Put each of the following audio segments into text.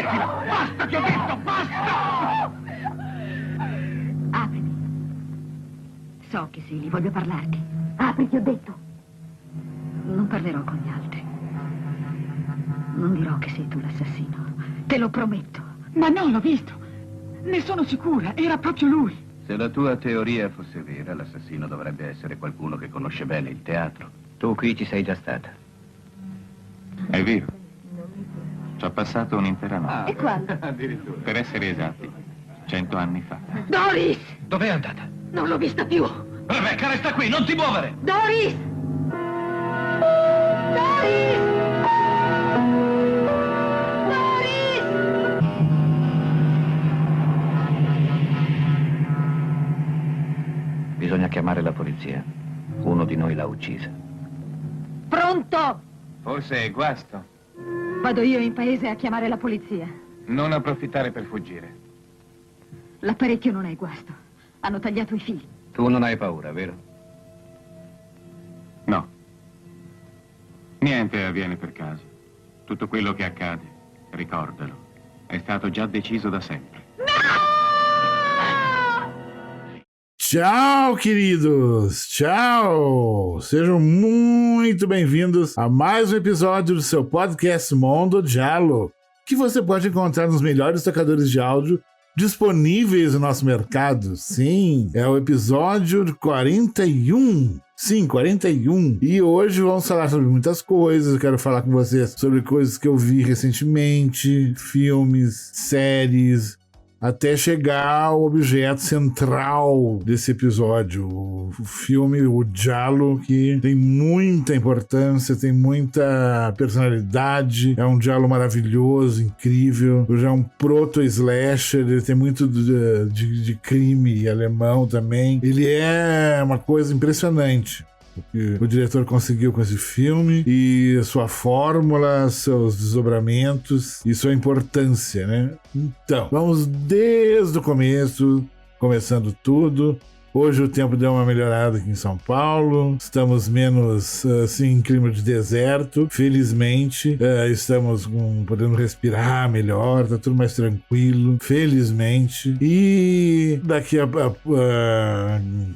Smettila! Basta, ti ho detto, basta! Aprimi. So che sì, voglio parlarti. Apri, ti ho detto. Non parlerò con gli altri. Non dirò che sei tu l'assassino. Te lo prometto. Ma no, l'ho visto. Ne sono sicura, era proprio lui. Se la tua teoria fosse vera, l'assassino dovrebbe essere qualcuno che conosce bene il teatro. Tu qui ci sei già stata. È vero. Ci ho passato un'intera notte. E quando? Addirittura. Per essere esatti, 100 anni fa. Doris! Dov'è andata? Non l'ho vista più. Rebecca, resta qui, non ti muovere! Doris! Doris! Doris! Bisogna chiamare la polizia. Uno di noi l'ha uccisa. Pronto! Forse è guasto. Vado io in paese a chiamare la polizia. Non approfittare per fuggire. L'apparecchio non è guasto. Hanno tagliato i fili. Tu non hai paura, vero? No. Niente avviene per caso. Tutto quello che accade, ricordalo, è stato già deciso da sempre. Tchau, queridos! Tchau! Sejam muito bem-vindos a mais um episódio do seu podcast Mondo Giallo, que você pode encontrar nos melhores tocadores de áudio disponíveis no nosso mercado. Sim, é o episódio 41. Sim, 41. E hoje vamos falar sobre muitas coisas. Eu quero falar com vocês sobre coisas que eu vi recentemente, filmes, séries, até chegar ao objeto central desse episódio, o filme, o Giallo, que tem muita importância, tem muita personalidade, é um Giallo maravilhoso, incrível, já é um proto-slasher, ele tem muito de crime alemão também, ele é uma coisa impressionante. O que o diretor conseguiu com esse filme e sua fórmula, seus desdobramentos e sua importância, né? Então, vamos desde o começo, começando tudo. Hoje o tempo deu uma melhorada aqui em São Paulo, estamos menos, assim, em clima de deserto, felizmente, estamos podendo respirar melhor, tá tudo mais tranquilo, felizmente, e daqui a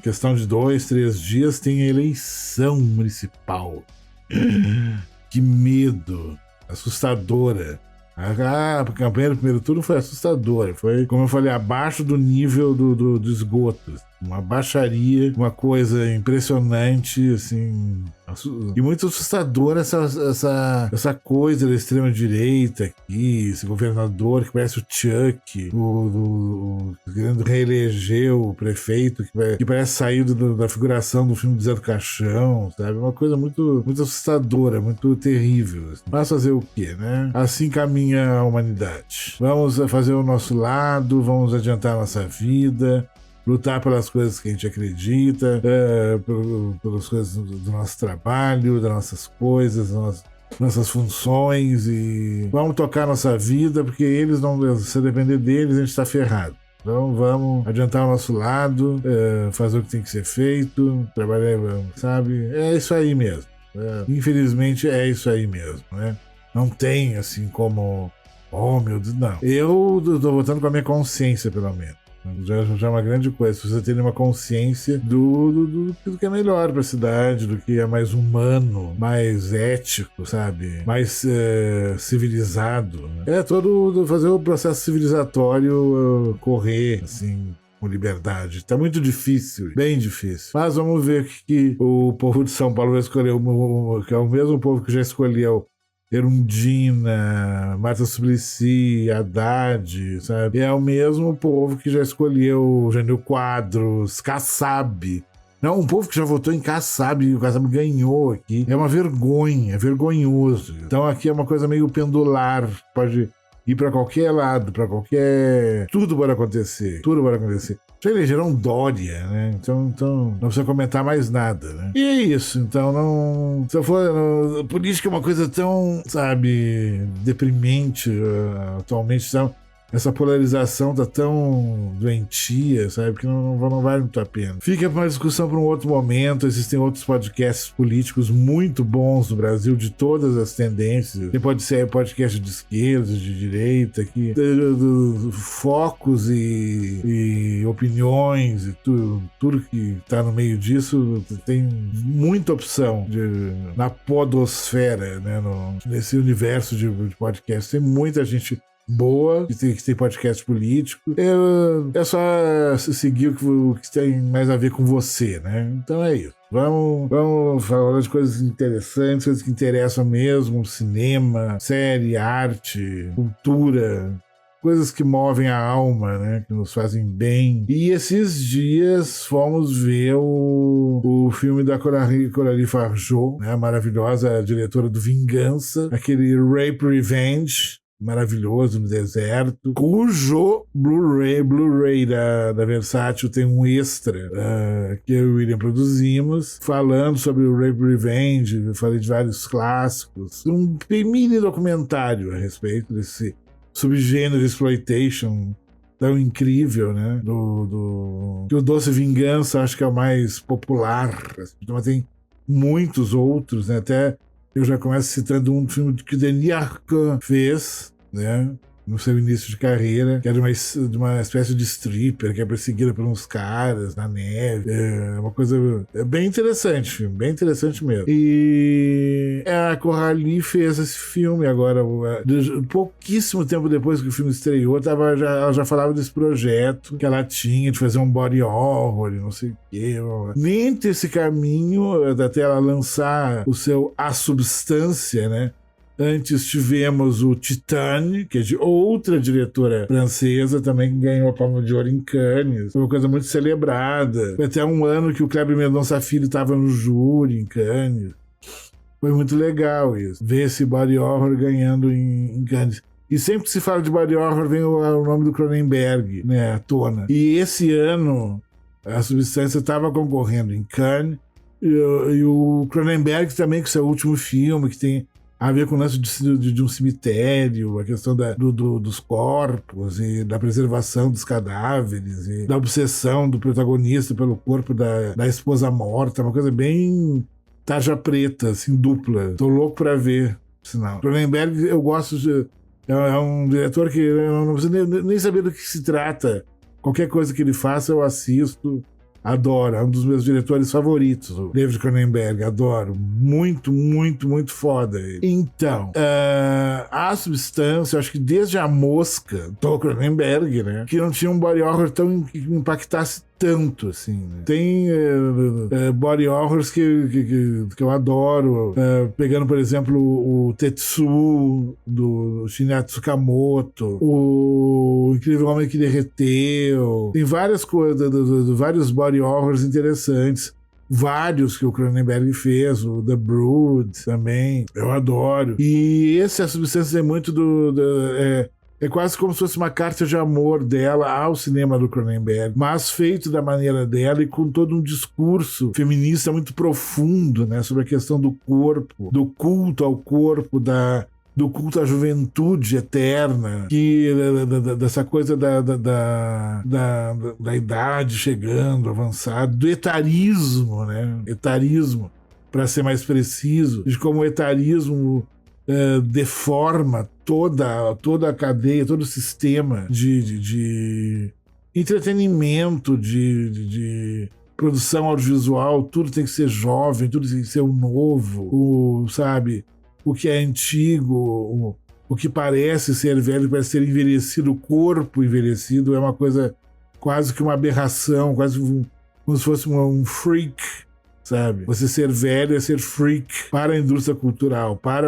questão de 2, 3 dias tem a eleição municipal. Que medo, assustadora. A campanha do primeiro turno foi assustadora, foi, como eu falei, abaixo do nível do esgoto, uma baixaria, uma coisa impressionante, assim, e muito assustadora essa coisa da extrema-direita aqui, esse governador que parece o Chuck, querendo reeleger o prefeito, que parece sair da figuração do filme do Zé do Caixão, sabe? Uma coisa muito, muito assustadora, muito terrível. Assim. Mas fazer o quê, né? Assim caminha a humanidade. Vamos fazer o nosso lado, vamos adiantar a nossa vida, lutar pelas coisas que a gente acredita, pelas coisas do nosso trabalho, das nossas coisas, nossas funções, e vamos tocar a nossa vida, porque eles não, se depender deles, a gente está ferrado. Então vamos adiantar o nosso lado, fazer o que tem que ser feito, trabalhar, sabe? É isso aí mesmo. Infelizmente é isso aí mesmo, né? Não tem assim como, oh meu Deus, não. Eu tô votando com a minha consciência, pelo menos. Já é uma grande coisa, se você tem uma consciência do que é melhor pra cidade, do que é mais humano, mais ético, sabe? Mais civilizado. Né? Fazer o processo civilizatório correr, assim, com liberdade. Tá muito difícil, bem difícil. Mas vamos ver o que o povo de São Paulo vai escolher, que é o mesmo povo que já escolheu Erundina, Marta Suplicy, Haddad, sabe? É o mesmo povo que já escolheu Jânio Quadros, Kassab. Não, um povo que já votou em Kassab e o Kassab ganhou aqui. É uma vergonha, é vergonhoso. Então aqui é uma coisa meio pendular, pode ir para qualquer lado, para qualquer... Tudo pode acontecer, tudo pode acontecer. Já elegeram Dória, né? Então não precisa comentar mais nada, né? E é isso, então não... Se eu for... Política é uma coisa tão, sabe, deprimente atualmente, então, essa polarização tá tão doentia, sabe? Que não vale muito a pena. Fica para uma discussão para um outro momento. Existem outros podcasts políticos muito bons no Brasil, de todas as tendências. Pode ser podcast de esquerda, de direita, que focos e opiniões e tudo que tá no meio disso. Tem muita opção na podosfera, né? Nesse universo de podcast. Tem muita gente boa, que tem podcast político. É só seguir o que tem mais a ver com você, né? Então é isso. Vamos falar de coisas interessantes, coisas que interessam mesmo: cinema, série, arte, cultura, coisas que movem a alma, né? Que nos fazem bem. E esses dias fomos ver o filme da Coralie Fargeau, né? A maravilhosa diretora do Vingança, aquele Rape Revenge, maravilhoso, no deserto, cujo Blu-ray da Versátil tem um extra que eu e o William produzimos, falando sobre o Rape Revenge. Eu falei de vários clássicos, um mini documentário a respeito desse subgênero exploitation tão incrível, né? Que o Doce Vingança acho que é o mais popular, assim, mas tem muitos outros, né? Até eu já começo citando um filme que Denis Arcand fez, né? No seu início de carreira, que era de uma espécie de stripper que é perseguida por uns caras na neve. É uma coisa bem interessante, filme, bem interessante mesmo. E a Coralie fez esse filme agora, pouquíssimo tempo depois que o filme estreou, ela já falava desse projeto que ela tinha de fazer um body horror e não sei o quê. Nesse esse caminho, até ela lançar o seu A Substância, né? Antes tivemos o Titane, que é de outra diretora francesa também, que ganhou a Palma de Ouro em Cannes. Foi uma coisa muito celebrada. Foi até um ano que o Kleber Mendonça Filho estava no júri em Cannes. Foi muito legal isso, ver esse body horror ganhando em Cannes. E sempre que se fala de body horror vem o nome do Cronenberg, né, à tona. E esse ano A Substância estava concorrendo em Cannes, e o Cronenberg também, com seu último filme, que tem a ver com o lance de um cemitério, a questão dos corpos e da preservação dos cadáveres e da obsessão do protagonista pelo corpo da esposa morta, uma coisa bem tarja preta, assim, dupla. Tô louco pra ver, sinal. Cronenberg, eu gosto de... É um diretor que eu não preciso nem saber do que se trata. Qualquer coisa que ele faça, eu assisto. Adoro, é um dos meus diretores favoritos, o David Cronenberg, adoro, muito, muito, muito foda. Então, A Substância, acho que desde A Mosca, do Cronenberg, né, que não tinha um body horror tão que impactasse tanto, assim, né? Tem body horrors que eu adoro, pegando, por exemplo, o Tetsu, do Shinya Tsukamoto, o Incrível Homem que Derreteu. Tem várias coisas, vários body horrors interessantes. Vários que o Cronenberg fez, o The Brood também, eu adoro. E esse A Substância é muito é quase como se fosse uma carta de amor dela ao cinema do Cronenberg, mas feito da maneira dela e com todo um discurso feminista muito profundo, né, sobre a questão do corpo, do culto ao corpo, do culto à juventude eterna, dessa coisa da idade chegando, avançada, do etarismo, né? Etarismo, para ser mais preciso, de como o etarismo deforma toda a cadeia, todo o sistema de entretenimento, de produção audiovisual. Tudo tem que ser jovem, tudo tem que ser o novo, sabe? O que é antigo, o que parece ser velho, parece ser envelhecido, o corpo envelhecido é uma coisa quase que uma aberração, quase como se fosse um freak, sabe? Você ser velho é ser freak para a indústria cultural, para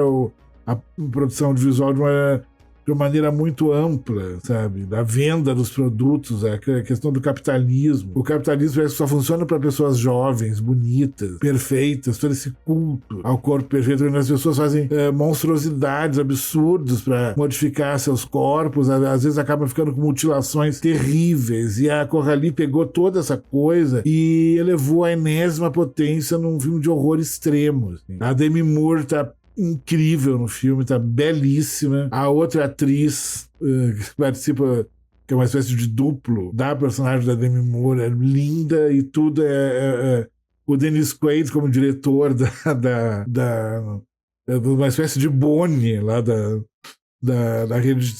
a produção audiovisual de uma maneira muito ampla, sabe? Da venda dos produtos, a questão do capitalismo. O capitalismo parece que só funciona para pessoas jovens, bonitas, perfeitas, todo esse culto ao corpo perfeito, onde as pessoas fazem monstruosidades, absurdos para modificar seus corpos, às vezes acabam ficando com mutilações terríveis. E a Coralie pegou toda essa coisa e elevou à enésima potência num filme de horror extremo. Assim. A Demi Moore tá incrível no filme, tá belíssima. A outra atriz que participa, que é uma espécie de duplo da personagem da Demi Moore, é linda e tudo o Dennis Quaid como diretor de uma espécie de Bonnie lá da rede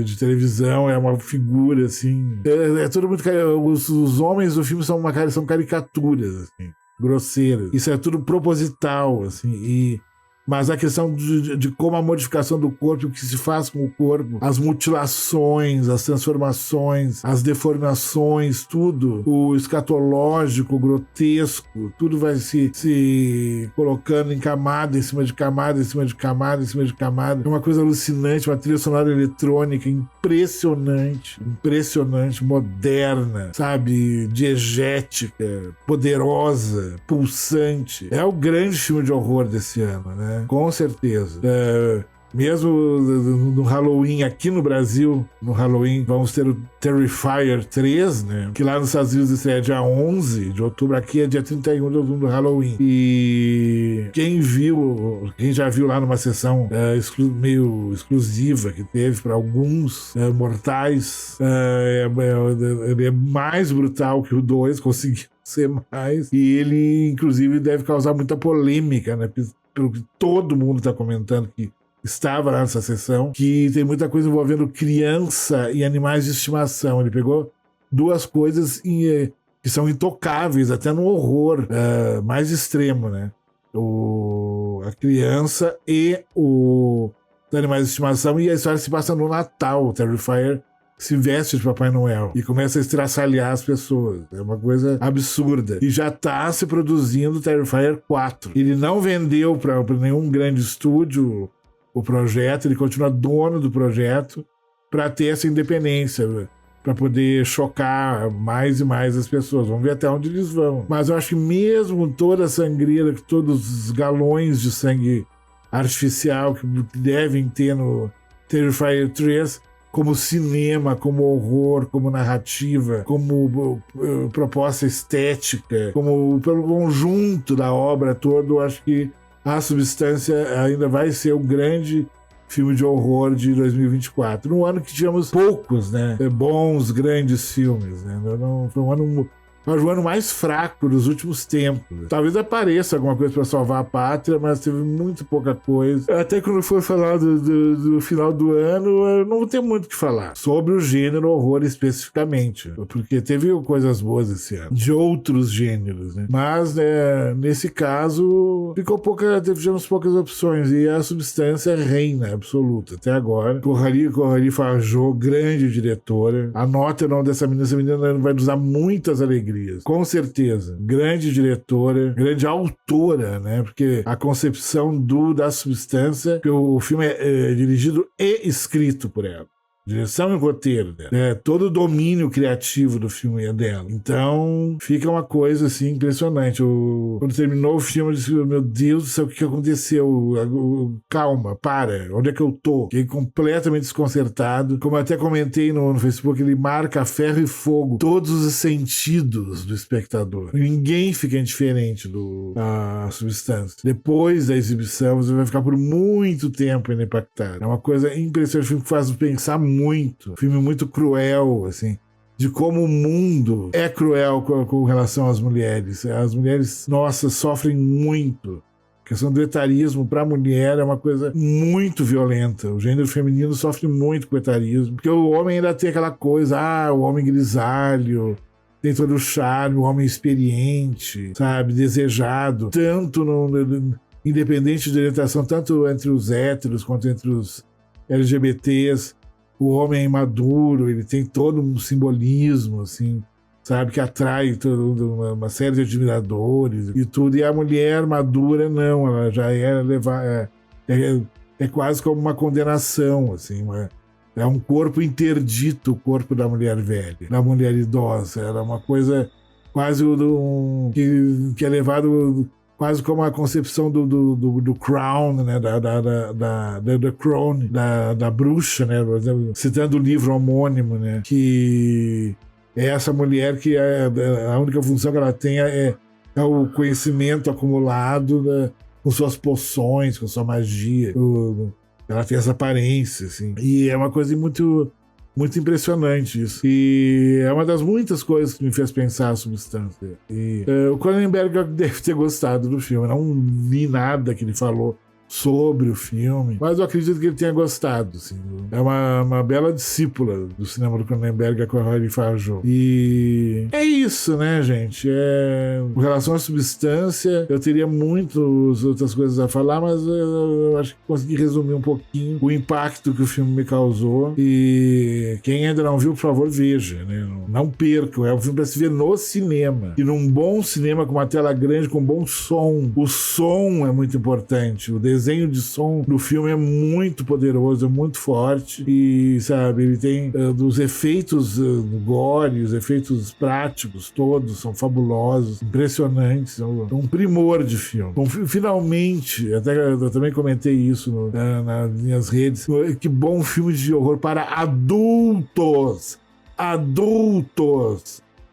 de televisão, é uma figura assim. É tudo muito. Os homens do filme são caricaturas, assim, grosseiras. Isso é tudo proposital, assim, mas a questão de como a modificação do corpo, o que se faz com o corpo, as mutilações, as transformações, as deformações, tudo, o escatológico, o grotesco, tudo vai se colocando em camada, em cima de camada, em cima de camada, em cima de camada. É uma coisa alucinante, uma trilha sonora eletrônica impressionante, moderna, sabe, diegética, poderosa, pulsante. É o grande filme de horror desse ano, né? Com certeza. Mesmo no Halloween, aqui no Brasil, no Halloween, vamos ter o Terrifier 3, né? Que lá nos Estados Unidos estreia dia 11 de outubro, aqui é dia 31 de outubro do Halloween. E quem já viu lá numa sessão meio exclusiva que teve para alguns mortais, ele é mais brutal que o 2, conseguiu ser mais. E ele, inclusive, deve causar muita polêmica, né? Pelo que todo mundo está comentando que estava lá nessa sessão, que tem muita coisa envolvendo criança e animais de estimação. Ele pegou duas coisas que são intocáveis, até no horror mais extremo, né? A criança e os animais de estimação, e a história se passa no Natal. O Terrifier se veste de Papai Noel e começa a estraçalhar as pessoas. É uma coisa absurda. E já está se produzindo o Terrifier 4. Ele não vendeu para nenhum grande estúdio o projeto, ele continua dono do projeto para ter essa independência, para poder chocar mais e mais as pessoas. Vamos ver até onde eles vão. Mas eu acho que mesmo toda a sangria, todos os galões de sangue artificial que devem ter no Terrifier 3, como cinema, como horror, como narrativa, como proposta estética, como pelo conjunto da obra toda, eu acho que A Substância ainda vai ser o grande filme de horror de 2024. Num ano que tivemos poucos, né, bons, grandes filmes, né? Foi um ano mais fraco dos últimos tempos. Talvez apareça alguma coisa para salvar a pátria, mas teve muito pouca coisa. Até quando for falar do final do ano, eu não vou ter muito o que falar sobre o gênero horror especificamente, porque teve coisas boas esse ano, de outros gêneros, né? Mas, né, nesse caso, tivemos poucas opções, e A Substância reina absoluta até agora. Corrali Fajô, grande diretora. Anota o nome dessa menina. Essa menina vai nos dar muitas alegrias. Com certeza. Grande diretora, grande autora, né? Porque a concepção da Substância, que o filme é dirigido e escrito por ela. Direção e roteiro dela. Todo o domínio criativo do filme é dela. Então, fica uma coisa assim impressionante. Quando terminou o filme, eu disse: meu Deus do céu, o que aconteceu? Calma, para. Onde é que eu tô? Fiquei completamente desconcertado. Como eu até comentei no Facebook, ele marca a ferro e fogo todos os sentidos do espectador. Ninguém fica indiferente da Substância. Depois da exibição, você vai ficar por muito tempo ainda impactado. É uma coisa impressionante. O filme que faz pensar muito. Filme muito cruel, assim, de como o mundo é cruel com relação às mulheres. As mulheres, nossas, sofrem muito. A questão do etarismo para a mulher é uma coisa muito violenta. O gênero feminino sofre muito com o etarismo, porque o homem ainda tem aquela coisa, o homem grisalho, tem todo o charme, o homem experiente, sabe, desejado, tanto independente de orientação, tanto entre os héteros quanto entre os LGBTs. O homem é imaduro, ele tem todo um simbolismo, assim, sabe, que atrai uma série de admiradores e tudo. E a mulher madura, não, ela já é quase como uma condenação, assim, é um corpo interdito, o corpo da mulher velha, da mulher idosa. Era uma coisa quase que é levado quase como a concepção do Crown, né, da Crown, da bruxa, né, citando o livro homônimo, né, que é essa mulher que a única função que ela tem é o conhecimento acumulado com suas poções, com sua magia. Ela tem essa aparência, assim. E é uma coisa muito, muito impressionante isso. E é uma das muitas coisas que me fez pensar a substância. E o Cronenberg deve ter gostado do filme. Eu não vi nada que ele falou sobre o filme, mas eu acredito que ele tenha gostado, assim. É uma bela discípula do cinema do Cronenberg, a Coralie Fargeau. E é isso, né, gente? Com relação à substância, eu teria muitas outras coisas a falar, mas eu acho que consegui resumir um pouquinho o impacto que o filme me causou. E quem ainda não viu, por favor, veja, né? Não percam. É um filme para se ver no cinema. E num bom cinema, com uma tela grande, com bom som. O som é muito importante. O desenho de som do filme é muito poderoso, é muito forte e, sabe, ele tem dos efeitos gore, os efeitos práticos todos são fabulosos, impressionantes, é um primor de filme. Bom, finalmente, até eu também comentei isso nas minhas redes, que bom filme de horror para adultos,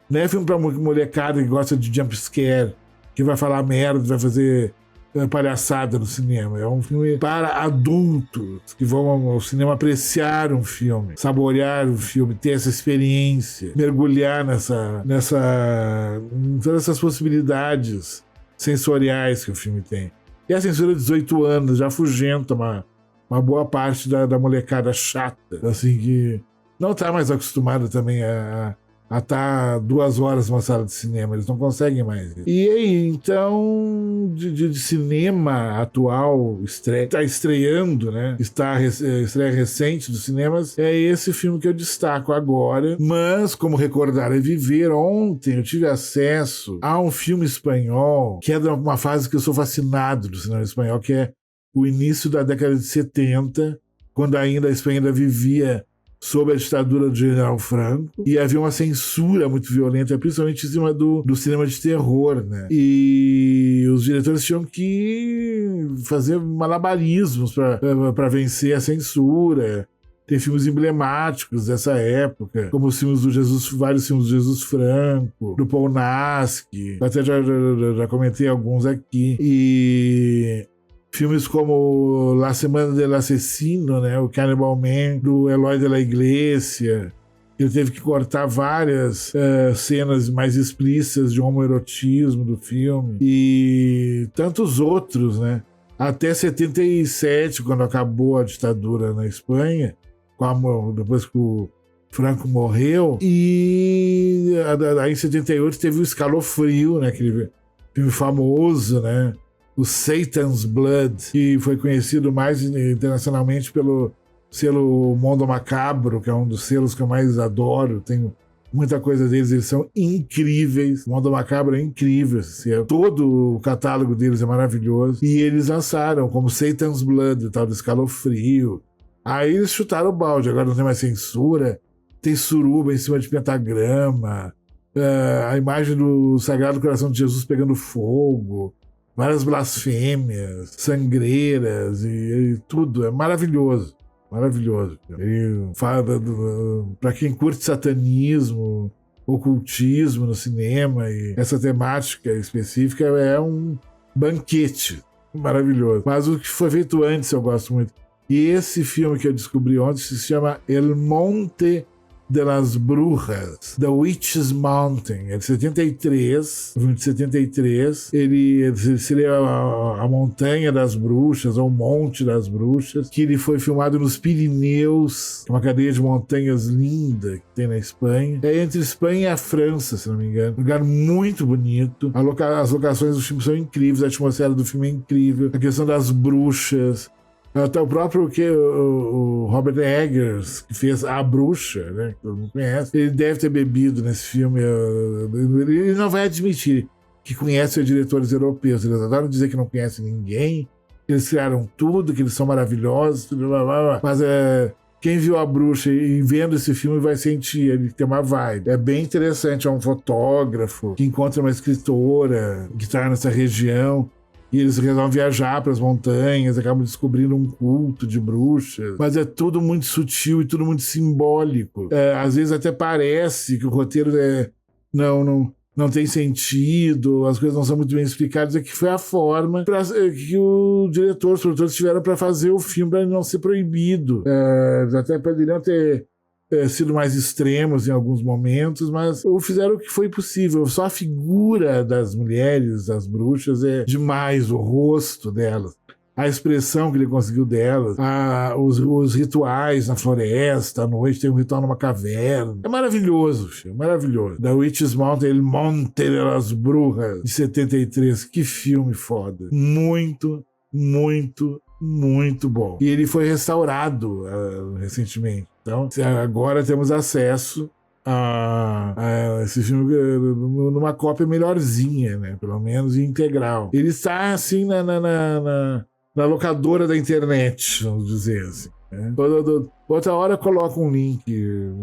não é filme para molecada que gosta de jump scare, que vai falar merda, vai fazer palhaçada no cinema. É um filme para adultos que vão ao cinema apreciar um filme, saborear um filme, ter essa experiência, mergulhar em todas essas possibilidades sensoriais que o filme tem. E a censura de 18 anos já afugenta uma boa parte da molecada chata, assim, que não está mais acostumada também a estar 2 horas numa sala de cinema, eles não conseguem mais. E aí, então, de cinema atual, está estreando, né? Estreia recente dos cinemas, é esse filme que eu destaco agora. Mas, como recordar é viver, ontem eu tive acesso a um filme espanhol, que é de uma fase que eu sou fascinado do cinema espanhol, que é o início da década de 70, quando ainda a Espanha ainda vivia sob a ditadura do General Franco, e havia uma censura muito violenta, principalmente em cima do cinema de terror, né? E os diretores tinham que fazer malabarismos para vencer a censura. Tem filmes emblemáticos dessa época, como os filmes vários filmes do Jesus Franco, do Paul Nasky, até já comentei alguns aqui. E filmes como La Semana del Asesino, né, o Cannibal Man, do Eloy de la Iglesia. Ele teve que cortar várias cenas mais explícitas de homoerotismo do filme. E tantos outros, né? Até 77, quando acabou a ditadura na Espanha, depois que o Franco morreu. E aí em 78 teve o Escalofrio, né, aquele filme famoso, né? O Satan's Blood, que foi conhecido mais internacionalmente pelo selo Mondo Macabro, que é um dos selos que eu mais adoro. Tenho muita coisa deles, eles são incríveis. O Mondo Macabro é incrível, todo o catálogo deles é maravilhoso. E eles lançaram como Satan's Blood, o tal do Escalofrio. Aí eles chutaram o balde, agora não tem mais censura, tem suruba em cima de pentagrama, a imagem do Sagrado Coração de Jesus pegando fogo, várias blasfêmias, sangreiras e tudo. É maravilhoso. Maravilhoso. Ele fala para quem curte satanismo, ocultismo no cinema, e essa temática específica é um banquete maravilhoso. Mas o que foi feito antes eu gosto muito. E esse filme que eu descobri ontem se chama El Monte de las Brujas, The Witch's Mountain, é de 73, filme de 73. Ele seria a Montanha das Bruxas, ou o Monte das Bruxas, que ele foi filmado nos Pirineus, uma cadeia de montanhas linda que tem na Espanha. É entre Espanha e a França, se não me engano. Um lugar muito bonito. As locações do filme são incríveis, a atmosfera do filme é incrível, a questão das bruxas. Até o próprio o Robert Eggers, que fez A Bruxa, né, que todo mundo conhece, ele deve ter bebido nesse filme. Ele não vai admitir que conhece os diretores europeus. Eles adoram dizer que não conhecem ninguém, que eles criaram tudo, que eles são maravilhosos, tudo, blá, blá, blá. Mas quem viu A Bruxa e vendo esse filme vai sentir, ele tem uma vibe. É bem interessante, é um fotógrafo que encontra uma escritora que está nessa região. E eles resolvem viajar para as montanhas, acabam descobrindo um culto de bruxas. Mas é tudo muito sutil e tudo muito simbólico. Às vezes até parece que o roteiro não tem sentido, as coisas não são muito bem explicadas, é que foi a forma que o diretor, os produtores tiveram para fazer o filme, para ele não ser proibido. Até poderiam ter sido mais extremos em alguns momentos, mas fizeram o que foi possível. Só a figura das mulheres, das bruxas, é demais, o rosto delas. A expressão que ele conseguiu delas, os rituais na floresta, à noite tem um ritual numa caverna. É maravilhoso, filho, maravilhoso. The Witch's Mountain, El Monte de las Brujas, de 73. Que filme foda. Muito, muito, muito bom. E ele foi restaurado recentemente. Então, agora temos acesso a esse filme numa cópia melhorzinha, né? Pelo menos integral. Ele está, assim, na locadora da internet, vamos dizer assim. Né? Outra hora coloca um link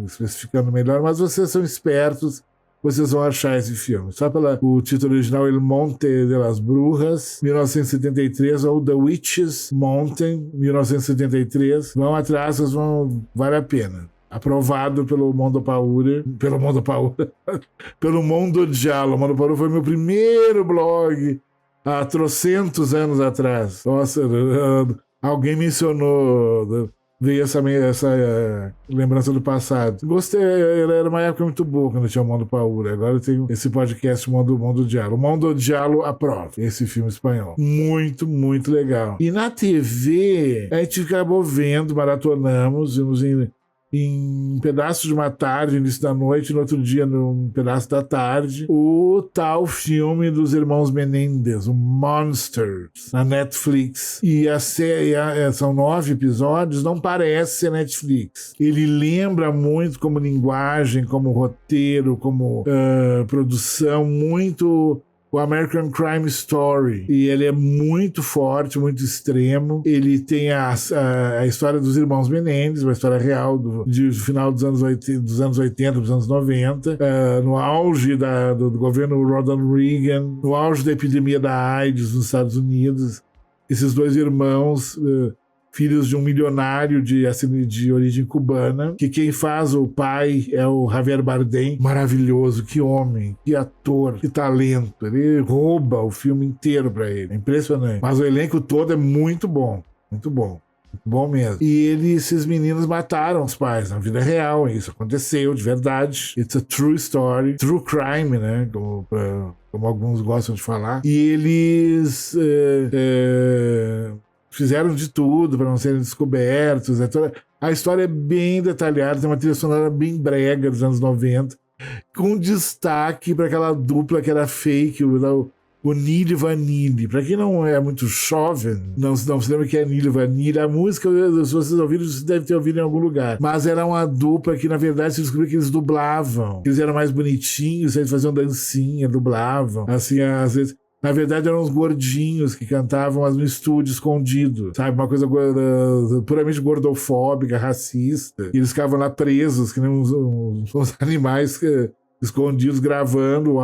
especificando melhor, mas vocês são espertos, vocês vão achar esse filme. Só o título original, El Monte de las Brujas, 1973, ou The Witch's Mountain, 1973. Vão atrás, vale a pena. Aprovado pelo Mondo Paura. Pelo Mondo Giallo. O Mondo Paura foi meu primeiro blog há trocentos anos atrás. Nossa, alguém mencionou, veio essa lembrança do passado. Gostei, era uma época muito boa quando tinha o Mondo Paura. Agora eu tenho esse podcast Mondo Giallo. O Mondo Giallo aprova esse filme espanhol. Muito, muito legal. E na TV, a gente acabou vendo, maratonamos, vimos em pedaços de uma tarde, início da noite, no outro dia, num pedaço da tarde, o tal filme dos irmãos Menendez, o Monsters, na Netflix. E a série, são 9 episódios, não parece ser Netflix. Ele lembra muito como linguagem, como roteiro, como produção, muito o American Crime Story. E ele é muito forte, muito extremo. Ele tem a história dos irmãos Menendez, uma história real do final dos anos 80, dos anos 90, no auge do governo Ronald Reagan, no auge da epidemia da AIDS nos Estados Unidos. Esses dois irmãos, filhos de um milionário de origem cubana, que quem faz o pai é o Javier Bardem. Maravilhoso, que homem, que ator, que talento. Ele rouba o filme inteiro pra ele. É impressionante. Mas o elenco todo é muito bom. Muito bom. Muito bom mesmo. E esses meninos mataram os pais na vida real. Isso aconteceu de verdade. It's a true story. True crime, né? Como alguns gostam de falar. E eles fizeram de tudo para não serem descobertos. A história é bem detalhada, tem uma trilha sonora bem brega dos anos 90, com destaque para aquela dupla que era fake, o Neil Vanilli. Para quem não é muito jovem, não se lembra que é Neil Vanilli. A música, se vocês ouviram, vocês devem ter ouvido em algum lugar. Mas era uma dupla que, na verdade, se descobriu que eles dublavam. Eles eram mais bonitinhos, eles faziam dancinha, dublavam. Assim, às vezes... Na verdade, eram uns gordinhos que cantavam, mas no estúdio escondido, sabe? Uma coisa puramente gordofóbica, racista. E eles ficavam lá presos, que nem uns animais escondidos, gravando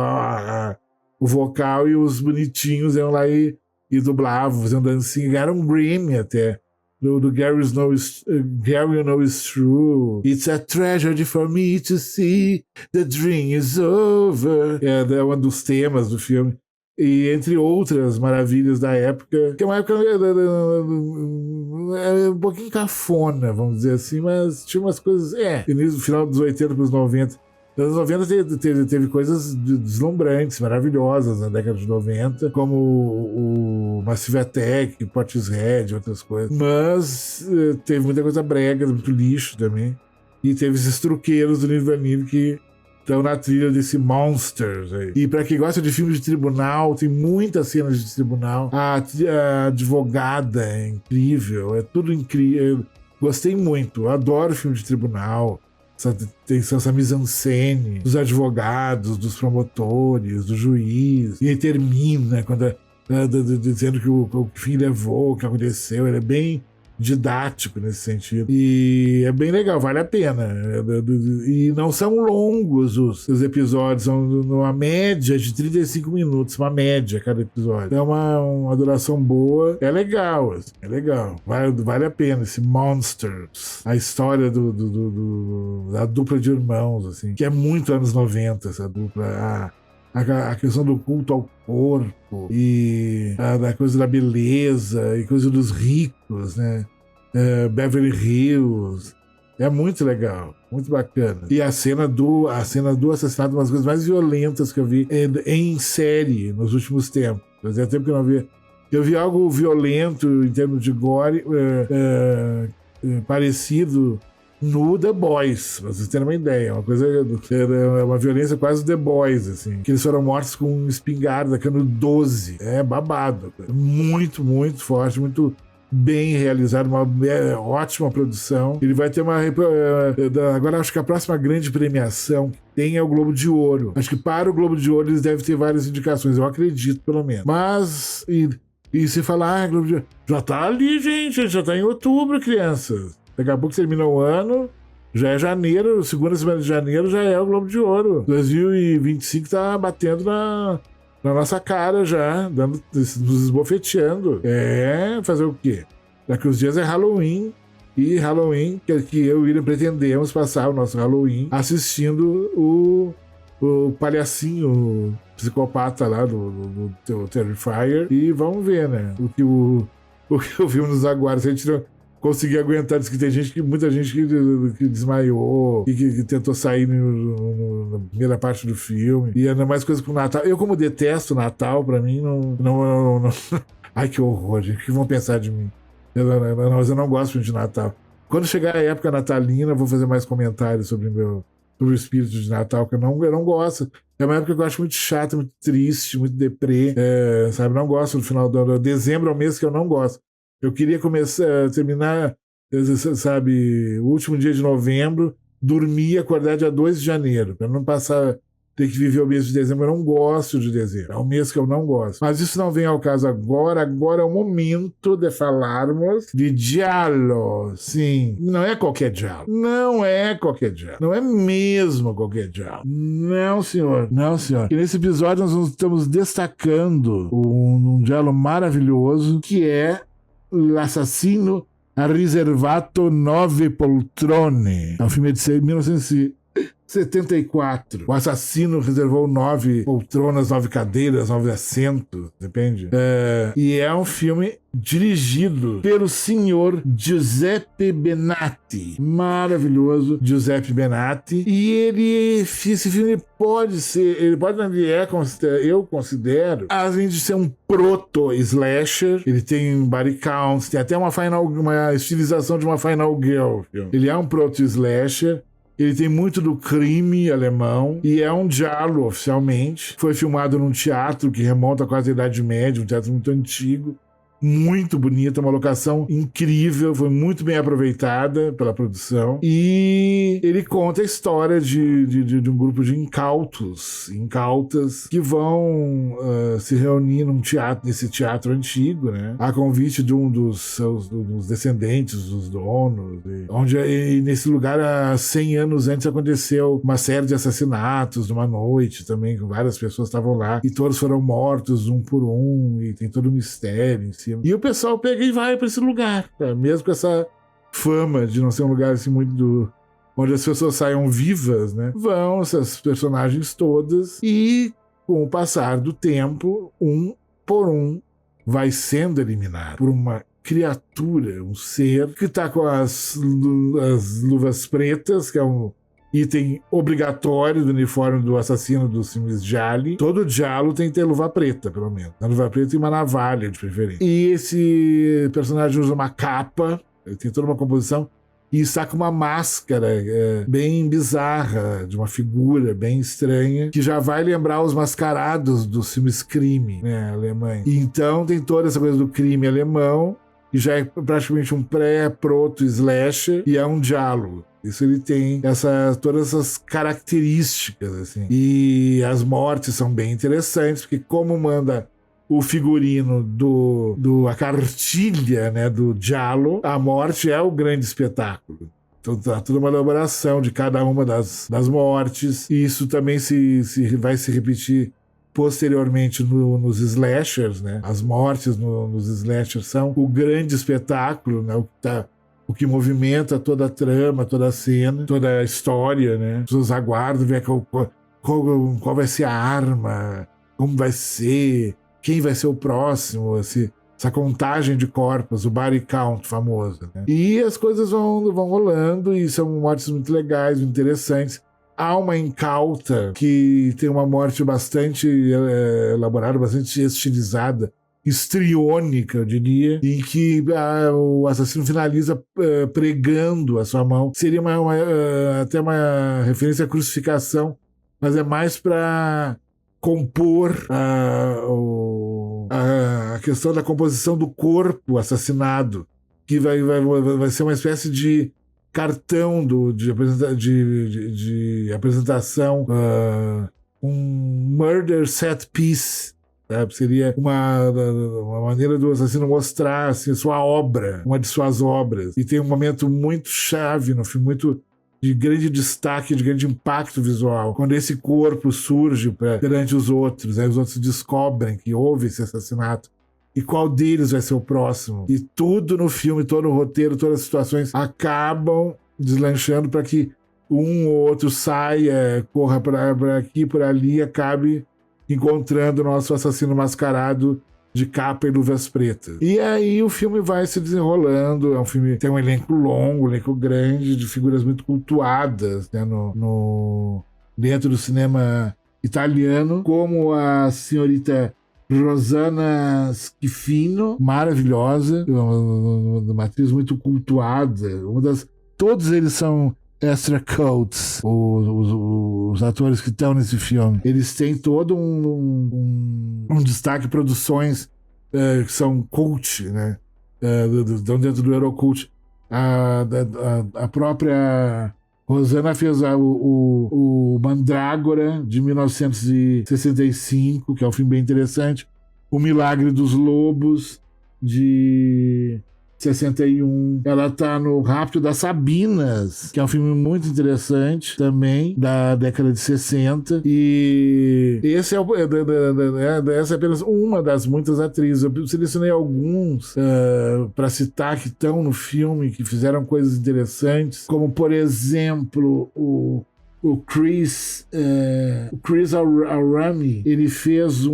o vocal, e os bonitinhos iam lá e dublavam, faziam dancinha. Ganharam um Grammy até. Do Gary You Know It's True. It's a tragedy for me to see the dream is over. É um dos temas do filme. E entre outras maravilhas da época, que é uma época um pouquinho cafona, vamos dizer assim, mas tinha umas coisas, no final dos 80 para os 90. Nos anos 90 teve coisas deslumbrantes, maravilhosas na década de 90, como o Massive Attack, Portishead e outras coisas. Mas teve muita coisa brega, muito lixo também. E teve esses truqueiros do Neil Vanilli que estão na trilha desse Monsters aí. E pra quem gosta de filmes de tribunal, tem muitas cenas de tribunal. A advogada é incrível, é tudo incrível. Gostei muito, eu adoro filme de tribunal. Tem essa mise-en-scène dos advogados, dos promotores, do juiz. E aí termina dizendo que o fim levou, o que aconteceu. Ele é bem didático nesse sentido. E é bem legal, vale a pena. E não são longos os episódios, são uma média de 35 minutos, uma média cada episódio. É uma duração boa, é legal, assim, é legal. Vale a pena, esse Monsters. A história da dupla de irmãos, assim, que é muito anos 90, essa dupla. a questão do culto ao corpo e da coisa da beleza e coisa dos ricos, né? Beverly Hills. É muito legal, muito bacana. E a cena do assassinato é uma das coisas mais violentas que eu vi em série nos últimos tempos. Fazia tempo que eu não via. Eu vi algo violento em termos de gore, parecido no The Boys, pra vocês terem uma ideia. Uma violência quase The Boys, assim. Que eles foram mortos com um espingarda, cano 12. É babado. Muito, muito forte, muito bem realizado, uma ótima produção. Ele vai ter agora acho que a próxima grande premiação que tem é o Globo de Ouro. Acho que para o Globo de Ouro eles devem ter várias indicações, eu acredito, pelo menos. Mas, e se falar, Globo de Ouro, já tá ali, gente, já tá em outubro, crianças. Daqui a pouco termina o ano, já é janeiro, segunda semana de janeiro já é o Globo de Ouro. 2025 tá batendo na nossa cara já, nos esbofeteando. Fazer o quê? Daqui uns dias é Halloween, e Halloween, que eu e o William pretendemos passar o nosso Halloween assistindo o palhacinho psicopata lá do Terrifier, e vamos ver, né? O que o filme nos aguarda. Se a gente não conseguir aguentar, diz que tem muita gente que desmaiou e que tentou sair na primeira parte do filme. E ainda mais coisa com o Natal. Eu, como detesto Natal, pra mim, não. Ai, que horror, gente. O que vão pensar de mim? Mas eu não gosto muito de Natal. Quando chegar a época natalina, eu vou fazer mais comentários sobre o espírito de Natal, que eu não gosto. É uma época que eu acho muito chata, muito triste, muito deprê. Sabe? Não gosto do final do dezembro, é o mês que eu não gosto. Eu queria terminar, sabe, o último dia de novembro, dormir e acordar dia 2 de janeiro, para não ter que viver o mês de dezembro. Eu não gosto de dezembro, é um mês que eu não gosto. Mas isso não vem ao caso agora. Agora é o momento de falarmos de giallo. Sim, não é qualquer giallo. Não é qualquer giallo. Não é mesmo qualquer giallo. Não, senhor. Não, senhor. E nesse episódio nós estamos destacando um giallo maravilhoso, que é L'Assassino Riservato 9 Poltrone. É um filme de 1974. O assassino reservou 9 poltronas, 9 cadeiras, 9 assentos, depende. E é um filme dirigido pelo senhor Giuseppe Benatti. Maravilhoso, Giuseppe Benatti. E esse filme eu considero, além de ser um proto-slasher, ele tem body counts, tem até uma estilização de uma Final Girl. Ele é um proto-slasher. Ele tem muito do crime alemão e é um giallo oficialmente. Foi filmado num teatro que remonta quase à Idade Média, um teatro muito antigo. Muito bonita, uma locação incrível, foi muito bem aproveitada pela produção. E ele conta a história de um grupo de incautas que vão se reunir nesse teatro antigo, né? A convite de um dos descendentes, dos donos. E nesse lugar, 100 anos antes, aconteceu uma série de assassinatos numa noite também, com várias pessoas estavam lá. E todos foram mortos, um por um, e tem todo um mistério em cima. E o pessoal pega e vai para esse lugar, tá? Mesmo com essa fama de não ser um lugar assim muito onde as pessoas saiam vivas, né? Vão essas personagens todas e, com o passar do tempo, um por um vai sendo eliminado por uma criatura, um ser que tá com as luvas pretas, que é um item obrigatório do uniforme do assassino dos filmes gialli. Todo giallo tem que ter luva preta, pelo menos. Na luva preta e uma navalha, de preferência. E esse personagem usa uma capa, ele tem toda uma composição, e está com uma máscara bem bizarra, de uma figura bem estranha, que já vai lembrar os mascarados dos filmes crime, né, alemães. E então tem toda essa coisa do crime alemão, que já é praticamente um pré-proto-slasher, e é um giallo. Isso ele tem todas essas características, assim. E as mortes são bem interessantes, porque como manda o figurino a cartilha, né, do giallo, a morte é o grande espetáculo. Então tá toda uma elaboração de cada uma das mortes, e isso também vai se repetir posteriormente nos slashers, né? As mortes nos slashers são o grande espetáculo, né? O que movimenta toda a trama, toda a cena, toda a história, né? As pessoas aguardam ver qual vai ser a arma, como vai ser, quem vai ser o próximo, essa contagem de corpos, o body count famoso, né? E as coisas vão rolando e são mortes muito legais, muito interessantes. Há uma incauta que tem uma morte bastante elaborada, bastante estilizada, histriônica, eu diria, em que o assassino finaliza pregando a sua mão. Seria até uma referência à crucificação, mas é mais para compor a questão da composição do corpo assassinado, que vai ser uma espécie de cartão de apresentação, um murder set piece, sabe? Seria uma maneira do assassino mostrar assim, sua obra, uma de suas obras. E tem um momento muito chave no filme, muito de grande destaque, de grande impacto visual, quando esse corpo surge perante os outros, aí os outros descobrem que houve esse assassinato. E qual deles vai ser o próximo? E tudo no filme, todo o roteiro, todas as situações acabam deslanchando para que um ou outro saia, corra para aqui, por ali, e acabe encontrando o nosso assassino mascarado de capa e luvas pretas. E aí o filme vai se desenrolando. É um filme que tem um elenco longo, um elenco grande, de figuras muito cultuadas, né, dentro do cinema italiano, como a senhorita Rosanna Schifino, maravilhosa, uma atriz muito cultuada. Todos eles são extra coats, os atores que estão nesse filme. Eles têm todo um destaque, produções que são cult, né? Estão dentro do Eurocult. A própria Rosanna fez o Mandrágora, de 1965, que é um filme bem interessante. O Milagre dos Lobos, de 61. Ela tá no Rapto das Sabinas, que é um filme muito interessante também, da década de 60. E essa é apenas uma das muitas atrizes. Eu selecionei alguns para citar que estão no filme, que fizeram coisas interessantes, como, por exemplo, o Chris Arami. Ele fez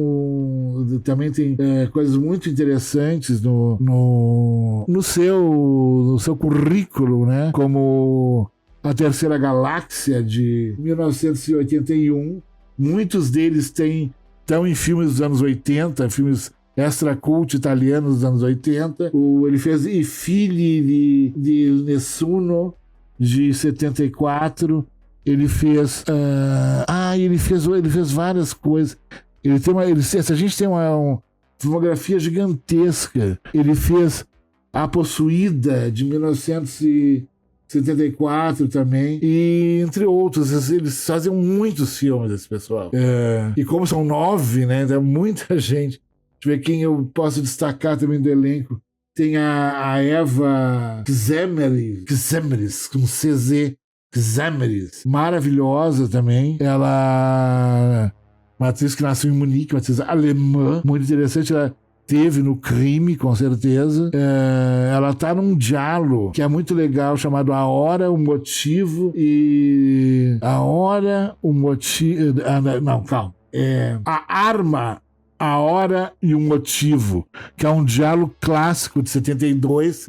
também tem coisas muito interessantes no seu currículo, né? Como A Terceira Galáxia, de 1981. Muitos deles estão em filmes dos anos 80, filmes extra cult italianos dos anos 80. Ele fez I Figli di Nessuno, de 74. Ele fez várias coisas. A gente tem uma filmografia gigantesca. Ele fez A Possuída, de 1974 também, e entre outros. Eles fazem muitos filmes, esse pessoal. E como são 9, né, tem muita gente. Deixa eu ver quem eu posso destacar também do elenco. Tem a Eva Xemeris, com CZ. Xemeris, maravilhosa também. Ela, uma atriz que nasceu em Munique, uma atriz alemã, muito interessante. Ela teve no Crime, com certeza. Ela tá num giallo que é muito legal, chamado A Hora, o Motivo e... A Hora, o Motivo... Não, calma. A Arma, A Hora e o Motivo, que é um giallo clássico de 72,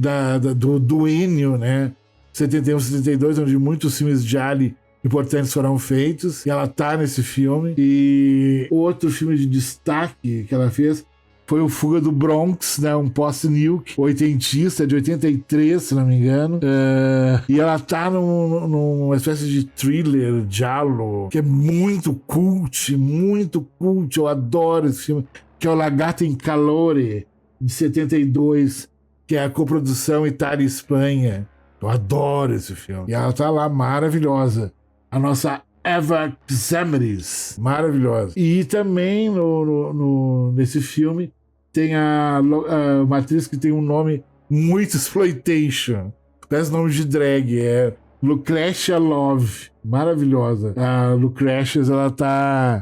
do Ennio, né? 71, 72, onde muitos filmes de Ali importantes foram feitos, e ela tá nesse filme. E outro filme de destaque que ela fez foi o Fuga do Bronx, né, um post-nuke oitentista, de 83, se não me engano. E ela tá numa espécie de thriller, giallo, que é muito cult, eu adoro esse filme, que é o La Gata in Calore, de 72, que é a coprodução Itália e Espanha. Eu adoro esse filme. E ela tá lá, maravilhosa. A nossa Eva Xemeris, maravilhosa. E também nesse filme tem uma atriz que tem um nome muito exploitation. Parece nome de drag. É Lucretia Love. Maravilhosa. A Lucretia, ela tá...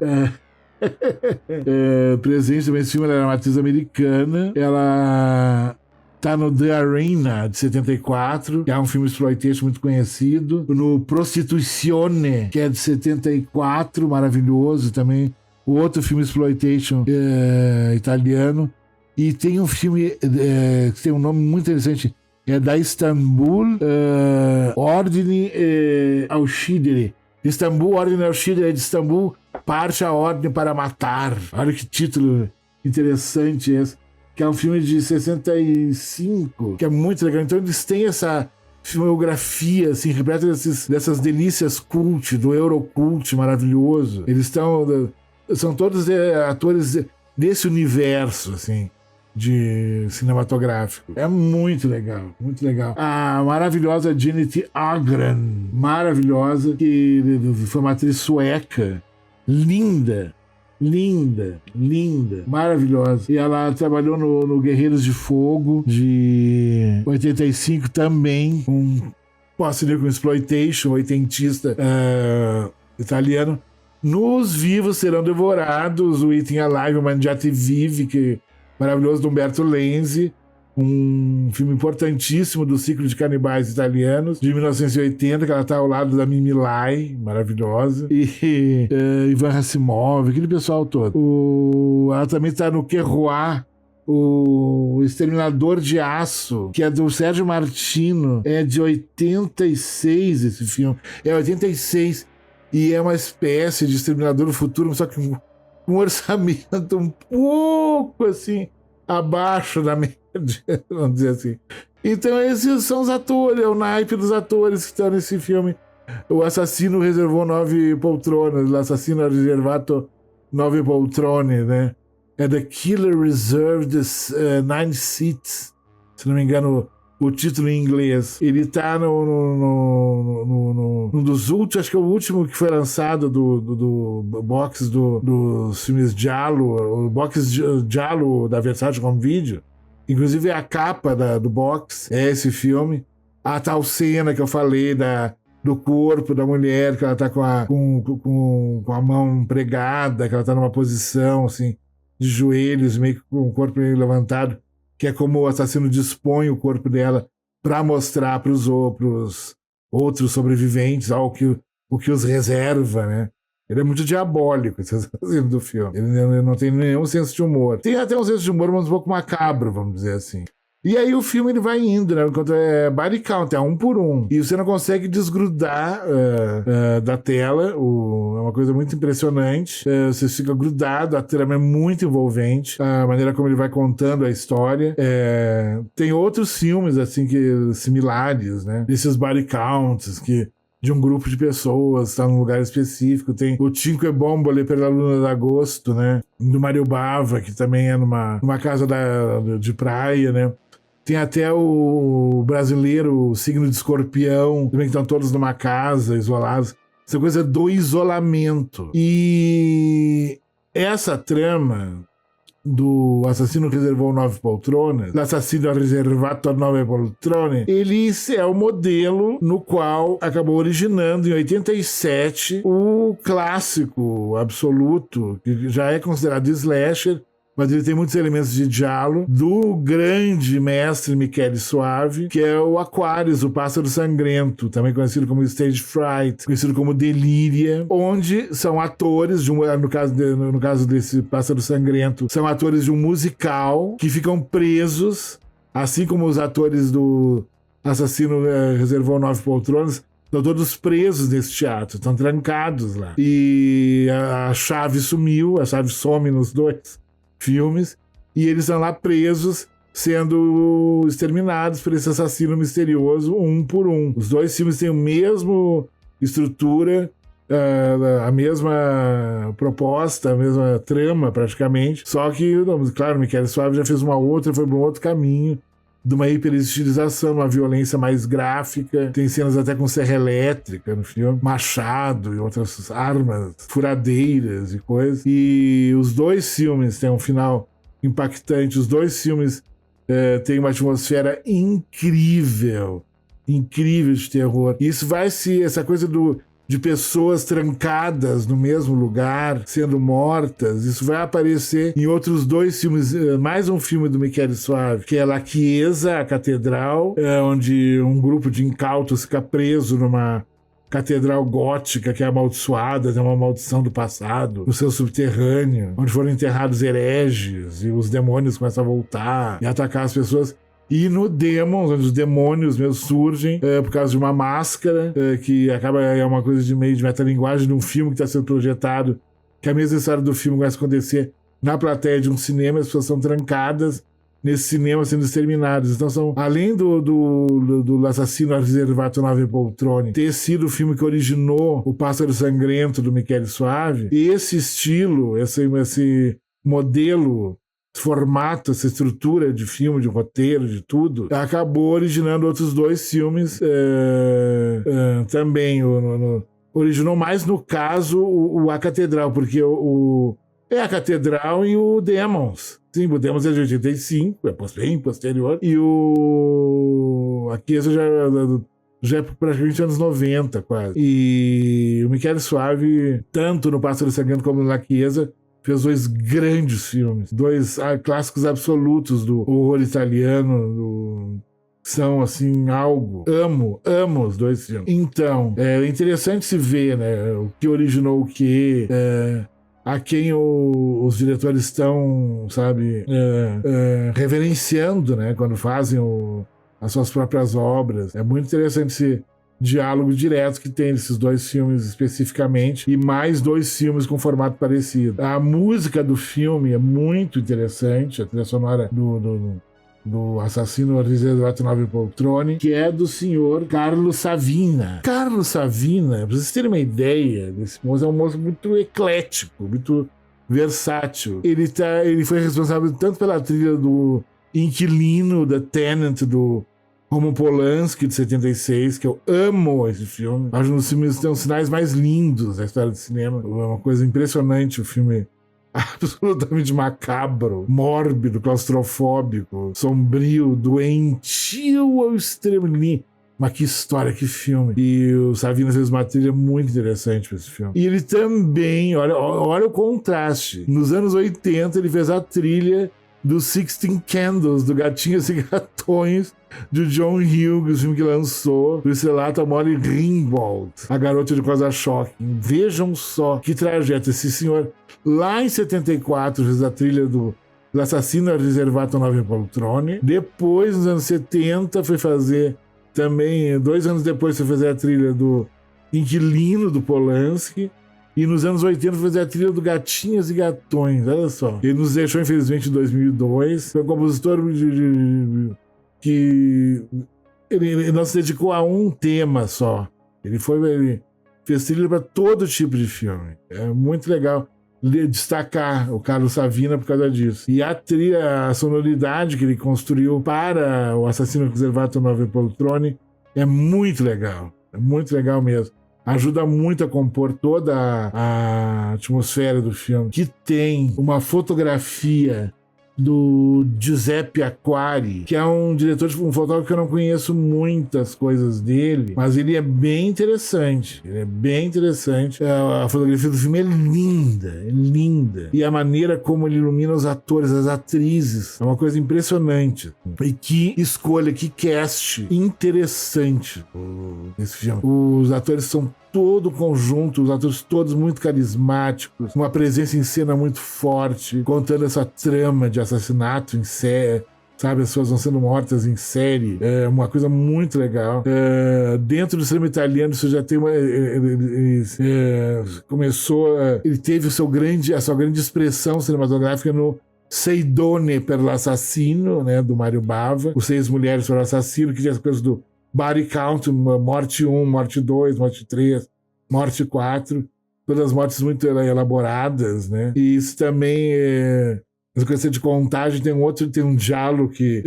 presente também nesse filme. Ela era uma atriz americana. Ela tá no The Arena, de 74, que é um filme exploitation muito conhecido. No Prostituzione, que é de 74, maravilhoso também. O outro filme exploitation italiano. E tem um filme que tem um nome muito interessante, é da Istanbul Ordine ao Uccidere. Istanbul Ordine ao Uccidere, é de Istambul, parte a ordem para matar. Olha que título interessante esse. Que é um filme de 65, que é muito legal. Então eles têm essa filmografia, assim, repleta dessas delícias cult, do Eurocult maravilhoso. Eles são todos atores desse universo, assim, de cinematográfico. É muito legal, muito legal. A maravilhosa Janet Agren, maravilhosa, que foi uma atriz sueca, linda, maravilhosa. E ela trabalhou no Guerreiros de Fogo, de 85 também, posso dizer, com exploitation, oitentista italiano. Nos Vivos Serão Devorados, o Eating Alive, o Mangiati Vivi, que maravilhoso, do Umberto Lenzi, um filme importantíssimo do ciclo de canibais italianos, de 1980, que ela está ao lado da Mimi Lai, maravilhosa, e Ivan Rassimov, aquele pessoal todo. Ela também está no Kerroir, o Exterminador de Aço, que é do Sérgio Martino, é de 86 esse filme, é 86, e é uma espécie de Exterminador do Futuro, só que com um orçamento um pouco assim abaixo da média, vamos dizer assim. Então esses são os atores, é o naipe dos atores que estão nesse filme. O assassino reservou 9 poltronas, l'assassino ha riservato 9 poltrone, né? É The Killer Reserved 9 Seats, se não me engano o título em inglês. Ele tá num dos últimos, acho que é o último que foi lançado do box dos filmes Giallo, o box Giallo da Versace Home Video. Inclusive a capa do box é esse filme. A tal cena que eu falei do corpo da mulher, que ela tá com a mão pregada, que ela tá numa posição assim, de joelhos, meio que com o corpo meio levantado, que é como o assassino dispõe o corpo dela para mostrar para os outros sobreviventes o que os reserva, né? Ele é muito diabólico, esse assassino do filme. Ele não tem nenhum senso de humor. Tem até um senso de humor, mas um pouco macabro, vamos dizer assim. E aí o filme ele vai indo, né? Enquanto é body count, é 1 por 1. E você não consegue desgrudar da tela. É uma coisa muito impressionante. Você fica grudado, a trama é muito envolvente. A maneira como ele vai contando a história. Tem outros filmes, assim, similares, né? Desses body counts, de um grupo de pessoas, tá num lugar específico. Tem o Cinque Bombole per la Luna d'Agosto, né? Do Mario Bava, que também é numa casa de praia, né? Tem até o brasileiro, o Signo de Escorpião, também que estão todos numa casa, isolados. Essa coisa do isolamento. E essa trama do assassino reservou 9 poltronas, l'assassino ha riservato 9 poltrone, ele é o modelo no qual acabou originando em 87 o clássico absoluto, que já é considerado slasher, mas ele tem muitos elementos de giallo, do grande mestre Michele Soavi, que é o Aquarius, o Pássaro Sangrento, também conhecido como Stage Fright, conhecido como Delíria, onde são atores, no caso desse Pássaro Sangrento, são atores de um musical que ficam presos, assim como os atores do Assassino Reservou 9 Poltronas, estão todos presos nesse teatro, estão trancados lá. E a chave sumiu, a chave some nos dois filmes, e eles estão lá presos, sendo exterminados por esse assassino misterioso, 1 por 1. Os dois filmes têm a mesma estrutura, a mesma proposta, a mesma trama, praticamente, só que, claro, Michele Soavi já fez uma outra, foi para um outro caminho, de uma hiperestilização, uma violência mais gráfica, tem cenas até com serra elétrica no filme, machado e outras armas, furadeiras e coisas. E os dois filmes têm um final impactante, os dois filmes têm uma atmosfera incrível de terror. E isso essa coisa de pessoas trancadas no mesmo lugar, sendo mortas. Isso vai aparecer em outros 2 filmes, mais um filme do Michele Soavi, que é La Chiesa, a Catedral, onde um grupo de incautos fica preso numa catedral gótica que é amaldiçoada, tem uma maldição do passado, no seu subterrâneo, onde foram enterrados hereges e os demônios começam a voltar e atacar as pessoas. E no Demons, onde os demônios mesmo surgem por causa de uma máscara, que acaba é uma coisa de meio de metalinguagem de um filme que está sendo projetado, que a mesma história do filme vai acontecer na plateia de um cinema, as pessoas são trancadas nesse cinema sendo exterminadas. Então são, além do Assassino a Riservato 9 Poltrone ter sido o filme que originou o Pássaro Sangrento do Michele Soavi, esse estilo, esse modelo, formato, essa estrutura de filme, de roteiro, de tudo, acabou originando outros 2 filmes também. Originou mais, no caso, A Catedral, porque é A Catedral e o Demons. Sim, o Demons é de 85, é bem posterior, e a Chiesa já é praticamente anos 90, quase. E o Michele Soavi, tanto no Pássaro Sangrento como no La Chiesa, fez 2 grandes filmes, 2 clássicos absolutos do horror italiano, são assim algo. Amo os 2 filmes. Então, é interessante se ver, né, o que originou o que, a quem os diretores estão, sabe, reverenciando, né, quando fazem as suas próprias obras. É muito interessante esse diálogo direto que tem nesses 2 filmes especificamente, e mais 2 filmes com formato parecido. A música do filme é muito interessante, a trilha sonora do Assassino a Riservato 9 Poltrone, que é do senhor Carlo Savina. Carlo Savina, pra vocês terem uma ideia, esse moço é um moço muito eclético, muito versátil. Ele foi responsável tanto pela trilha do Inquilino, da Tenant, do Roman Polanski, de 76, que eu amo esse filme. Acho que um dos filmes tem os sinais mais lindos da história do cinema. É uma coisa impressionante, o filme absolutamente macabro, mórbido, claustrofóbico, sombrio, doentio ao extremo. Mas que história, que filme. E o Savina fez uma trilha muito interessante para esse filme. E ele também, olha o contraste. Nos anos 80, ele fez a trilha do Sixteen Candles, do Gatinhos e Gatões, de John Hughes, filme que lançou, do estrelato Molly Ringwald, a garota de Cosa Choque. Vejam só que trajeto. Esse senhor, lá em 74, fez a trilha do Assassino a Riservato 9 Poltrone. Depois, nos anos 70, foi fazer também, 2 anos depois, foi fazer a trilha do Inquilino, do Polanski. E nos anos 80 foi fazer a trilha do Gatinhas e Gatões, olha só. Ele nos deixou, infelizmente, em 2002. Foi um compositor que ele não se dedicou a um tema só. Ele fez trilha para todo tipo de filme. É muito legal destacar o Carlo Savina por causa disso. E a trilha, a sonoridade que ele construiu para o Assassino Riservato 9 Poltrone é muito legal. É muito legal mesmo. Ajuda muito a compor toda a atmosfera do filme, que tem uma fotografia do Giuseppe Acquari, que é um diretor, um fotógrafo que eu não conheço muitas coisas dele, mas ele é bem interessante. A fotografia do filme é linda. E a maneira como ele ilumina os atores, as atrizes, é uma coisa impressionante. E que escolha, que cast interessante esse filme. Os atores são todo o conjunto, os atores todos muito carismáticos, uma presença em cena muito forte, contando essa trama de assassinato em série, sabe? As pessoas vão sendo mortas em série. É uma coisa muito legal. Dentro do cinema italiano, isso já tem uma... Ele teve a sua grande expressão cinematográfica no Seidone per l'Assassino, né? Do Mário Bava. Os 6 Mulheres para o Assassino, que tinha as coisas do Body Count, morte 1, morte 2, morte 3, morte 4, todas as mortes muito elaboradas, né? E isso também essa coisa de contagem tem um diálogo que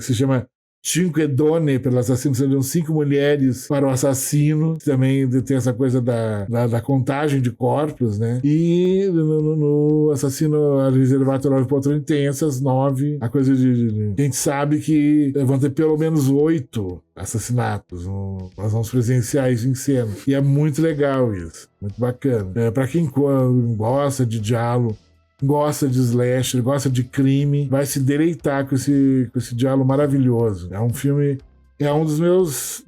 se chama Cinque donne pelo assassino, seriam 5 mulheres para o assassino. Também tem essa coisa da contagem de corpos, né? E no assassino a Riservato 9 Poltrone tem essas 9. A coisa de a gente sabe que vão ter pelo menos 8 assassinatos. Nós vamos presenciar isso em cena. E é muito legal isso. Muito bacana. Para quem gosta de giallo, gosta de slasher, gosta de crime, vai se deleitar com esse giallo maravilhoso. É um filme, é um dos meus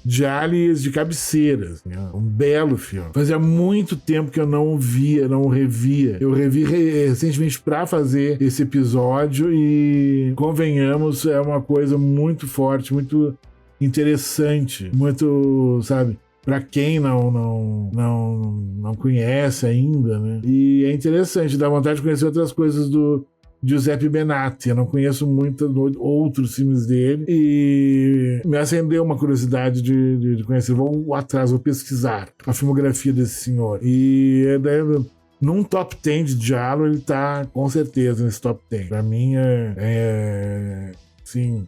giallos de cabeceira, assim, um belo filme. Fazia muito tempo que eu não via, não revia. Eu revi recentemente para fazer esse episódio e, convenhamos, é uma coisa muito forte, muito interessante, muito, sabe, para quem não conhece ainda, né? E é interessante, dá vontade de conhecer outras coisas do Giuseppe Benatti. Eu não conheço muito outros filmes dele e me acendeu uma curiosidade de conhecer. Vou atrás, vou pesquisar a filmografia desse senhor. E num top 10 de giallo ele tá com certeza nesse top 10. Pra mim sim,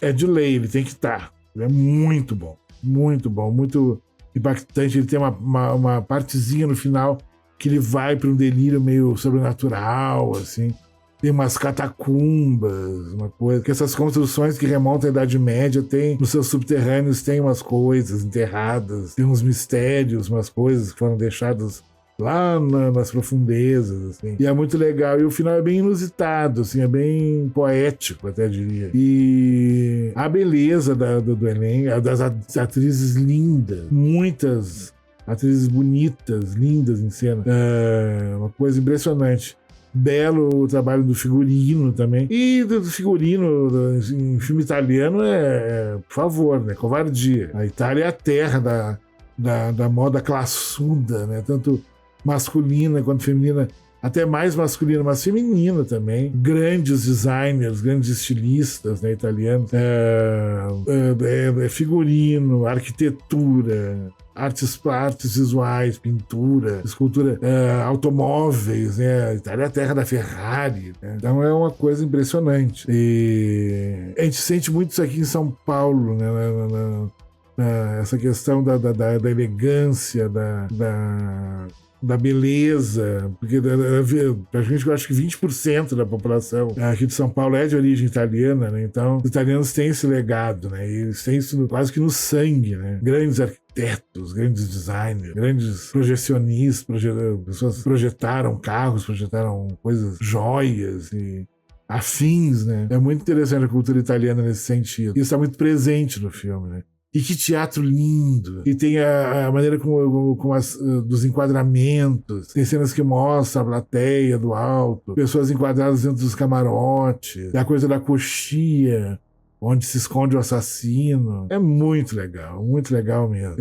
é de lei, ele tem que estar. Ele é muito bom, muito impactante. Ele tem uma partezinha no final que ele vai para um delírio meio sobrenatural, assim. Tem umas catacumbas, uma coisa. Que essas construções que remontam à Idade Média tem, nos seus subterrâneos tem umas coisas enterradas, tem uns mistérios, umas coisas que foram deixadas lá nas profundezas, assim. E é muito legal. E o final é bem inusitado, assim, é bem poético, até diria. E a beleza do elenco, das atrizes lindas, muitas atrizes bonitas, lindas em cena. É uma coisa impressionante. Belo o trabalho do figurino também. E do figurino em filme italiano por favor, né? Covardia. A Itália é a terra da moda classuda, né? Tanto masculina quanto feminina, até mais masculina, mas feminina também. Grandes designers, grandes estilistas, né, italianos. Figurino, arquitetura, artes visuais, pintura, escultura, automóveis, né? A Itália é a terra da Ferrari, né? Então é uma coisa impressionante. E a gente sente muito isso aqui em São Paulo, né? Essa questão da elegância, da beleza, porque praticamente eu acho que 20% da população aqui de São Paulo é de origem italiana, né? Então os italianos têm esse legado, né? E eles têm isso quase que no sangue, né? Grandes arquitetos, grandes designers, grandes projecionistas, pessoas projetaram carros, projetaram coisas, joias e afins, né? É muito interessante a cultura italiana nesse sentido. Isso está muito presente no filme, né? E que teatro lindo! E tem a maneira dos enquadramentos. Tem cenas que mostram a plateia do alto, pessoas enquadradas dentro dos camarotes, a coisa da coxia, onde se esconde o assassino. É muito legal mesmo.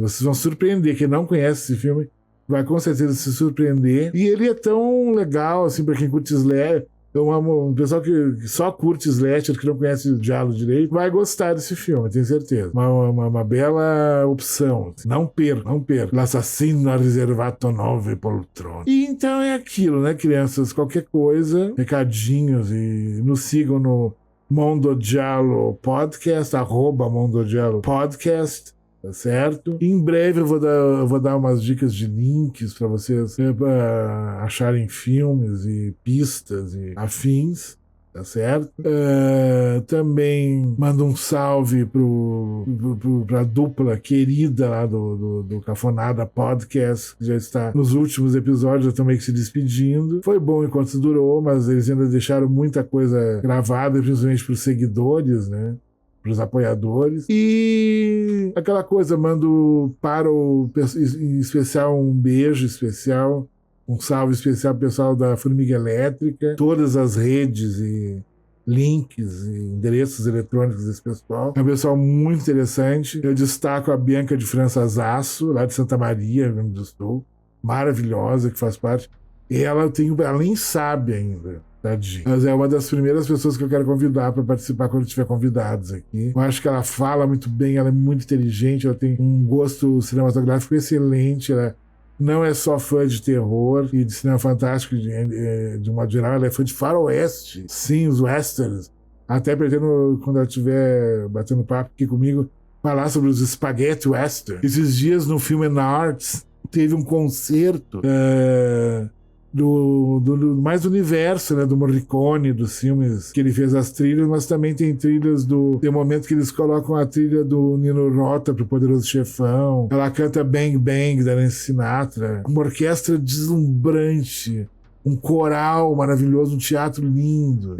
Vocês vão surpreender. Quem não conhece esse filme vai com certeza se surpreender. E ele é tão legal, assim, pra quem curte slasher. Um pessoal que só curte slasher, que não conhece o giallo direito, vai gostar desse filme, tenho certeza. Uma bela opção. Não perca. L'assassino riservato 9 poltrone. E então é aquilo, né, crianças? Qualquer coisa, recadinhos, e nos sigam no Mondo Giallo Podcast, @Mondo Giallo Podcast. Tá certo? Em breve eu vou dar umas dicas de links para vocês acharem filmes e pistas e afins, tá certo? Também mando um salve pra dupla querida lá do Cafonada Podcast, que já está nos últimos episódios, eu também que se despedindo. Foi bom enquanto durou, mas eles ainda deixaram muita coisa gravada, principalmente pros seguidores, né? Para os apoiadores. E aquela coisa, mando em especial um beijo especial, um salve especial pro pessoal da Formiga Elétrica, todas as redes e links e endereços eletrônicos desse pessoal. É um pessoal muito interessante. Eu destaco a Bianca de Françasasso, lá de Santa Maria, Rio Grande do Sul, maravilhosa, que faz parte. E ela nem sabe ainda. Tadinha. Mas é uma das primeiras pessoas que eu quero convidar para participar quando tiver convidados aqui. Eu acho que ela fala muito bem, ela é muito inteligente, ela tem um gosto cinematográfico excelente, ela não é só fã de terror e de cinema fantástico de modo geral, ela é fã de faroeste. Sim, os westerns Até pretendo, quando ela estiver batendo papo aqui comigo, falar sobre os Spaghetti Western. Esses dias no Film and Arts teve um concerto do mais universo, né, do Morricone, dos filmes que ele fez as trilhas, mas também tem trilhas tem um momento que eles colocam a trilha do Nino Rota pro Poderoso Chefão. Ela canta Bang Bang da Nancy Sinatra. Uma orquestra deslumbrante, um coral maravilhoso, um teatro lindo.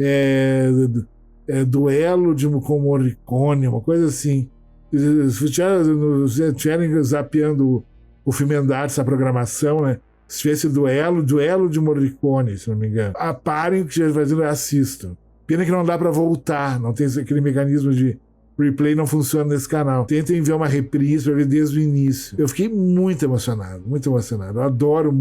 Duelo com Morricone, uma coisa assim. Se estiverem zapeando o Film and Arts, a programação, né? Se tivesse duelo de Morricone, se não me engano. Parem o que estiver fazendo e assistam. Pena que não dá pra voltar, não tem aquele mecanismo de replay, não funciona nesse canal. Tentem ver uma reprise pra ver desde o início. Eu fiquei muito emocionado, muito emocionado. Eu adoro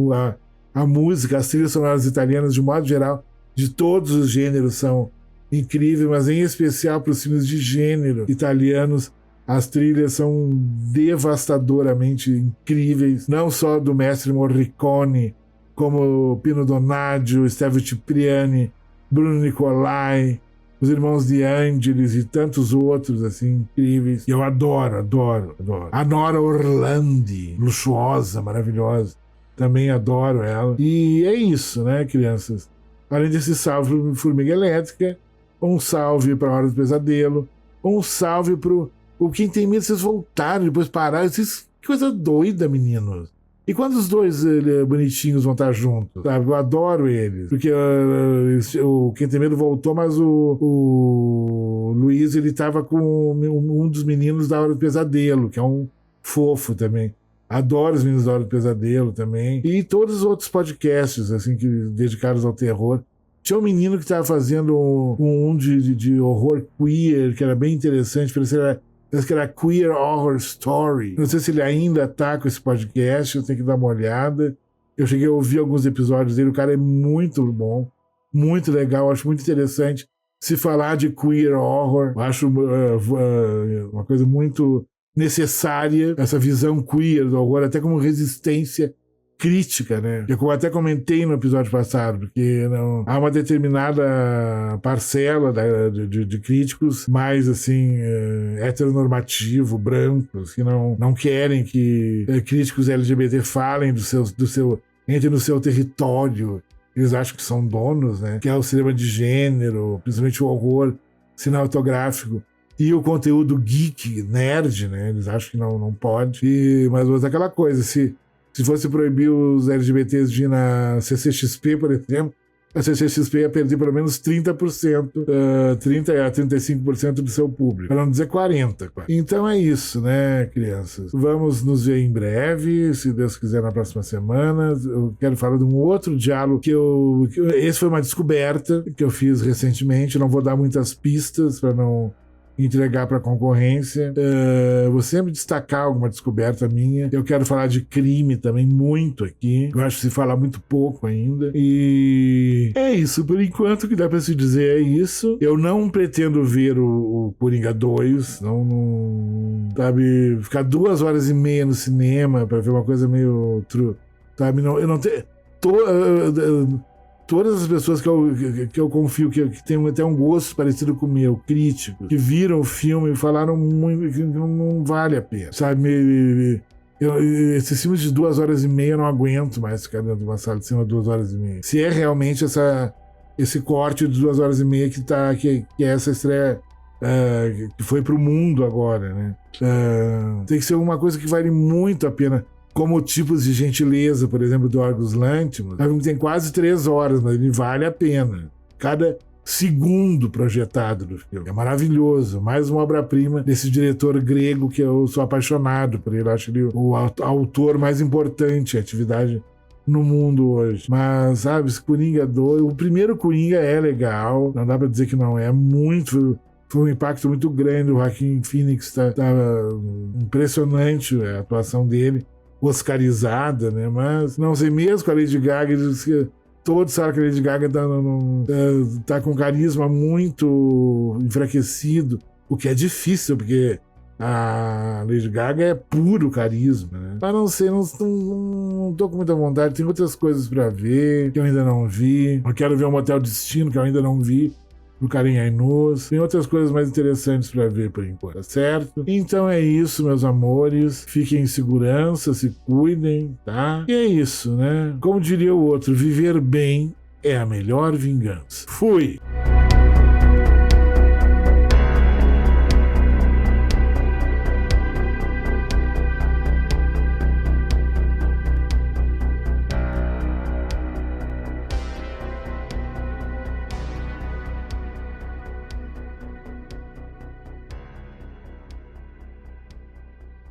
a música, as trilhas sonoras italianas, de modo geral, de todos os gêneros são incríveis, mas em especial para os filmes de gênero italianos, as trilhas são devastadoramente incríveis, não só do mestre Morricone, como Pino Donaggio, Stevie Cipriani, Bruno Nicolai, os irmãos de Angelis e tantos outros, assim, incríveis. E eu adoro. A Nora Orlandi, luxuosa, maravilhosa, também adoro ela. E é isso, né, crianças? Além desse salve para Formiga Elétrica, um salve para a Hora do Pesadelo, um salve para o Quem Tem Medo, vocês voltarem, depois pararam. Que coisa doida, meninos. E quando os dois bonitinhos vão estar juntos? Sabe? Eu adoro eles. Porque o Quem Tem Medo voltou, mas o Luiz, ele estava com um dos meninos da Hora do Pesadelo, que é um fofo também. Adoro os meninos da Hora do Pesadelo também. E todos os outros podcasts, assim, dedicados ao terror. Tinha um menino que estava fazendo um de horror queer, que era bem interessante, parece que era Queer Horror Story. Não sei se ele ainda tá com esse podcast, eu tenho que dar uma olhada. Eu cheguei a ouvir alguns episódios dele, o cara é muito bom, muito legal, acho muito interessante se falar de queer horror. Eu acho uma coisa muito necessária, essa visão queer do horror, até como resistência crítica, né? Eu até comentei no episódio passado, porque há uma determinada parcela de críticos mais, assim, heteronormativo, brancos, que não querem que críticos LGBT falem entre no seu território. Eles acham que são donos, né? Que é o cinema de gênero, principalmente o horror cinematográfico. E o conteúdo geek, nerd, né? Eles acham que não pode. Mas aquela coisa, se fosse proibir os LGBTs de ir na CCXP, por exemplo, a CCXP ia perder pelo menos 30%, 30% a 35% do seu público, para não dizer 40%. Então é isso, né, crianças? Vamos nos ver em breve, se Deus quiser, na próxima semana. Eu quero falar de um outro diálogo esse foi uma descoberta que eu fiz recentemente, não vou dar muitas pistas para não entregar para a concorrência. Vou sempre destacar alguma descoberta minha. Eu quero falar de crime também muito aqui. Eu acho que se fala muito pouco ainda. E é isso. Por enquanto, o que dá para se dizer é isso. Eu não pretendo ver o Coringa 2. Sabe, ficar 2h30 no cinema para ver uma coisa meio sabe, eu não tenho. Todas as pessoas que eu confio que tem até um gosto parecido com o meu, críticos, que viram o filme e falaram muito que não vale a pena, sabe? Esses filmes de 2h30 eu não aguento mais ficar dentro de uma sala de cinema 2h30. Se é realmente esse corte de 2h30 que é essa estreia que foi pro mundo agora, né? Tem que ser alguma coisa que vale muito a pena. Como Tipos de Gentileza, por exemplo, do Yorgos Lanthimos, tem quase 3 horas, mas ele vale a pena. Cada segundo projetado do filme é maravilhoso. Mais uma obra-prima desse diretor grego que eu sou apaixonado por ele. Acho ele o autor mais importante em atividade no mundo hoje. Mas, sabe, esse Coringa 2, o primeiro Coringa é legal, não dá pra dizer que não é. Foi um impacto muito grande. O Joaquin Phoenix tá impressionante a atuação dele, oscarizada, né? Mas não sei, mesmo com a Lady Gaga, todos sabem que a Lady Gaga tá com carisma muito enfraquecido, o que é difícil, porque a Lady Gaga é puro carisma, né? Mas não sei, não tô com muita vontade. Tem outras coisas pra ver que eu ainda não vi. Eu quero ver o Motel Destino, que eu ainda não vi. do Karim Ainuz. Tem outras coisas mais interessantes pra ver por enquanto, tá certo? Então é isso, meus amores. Fiquem em segurança, se cuidem, tá? E é isso, né? Como diria o outro, viver bem é a melhor vingança. Fui!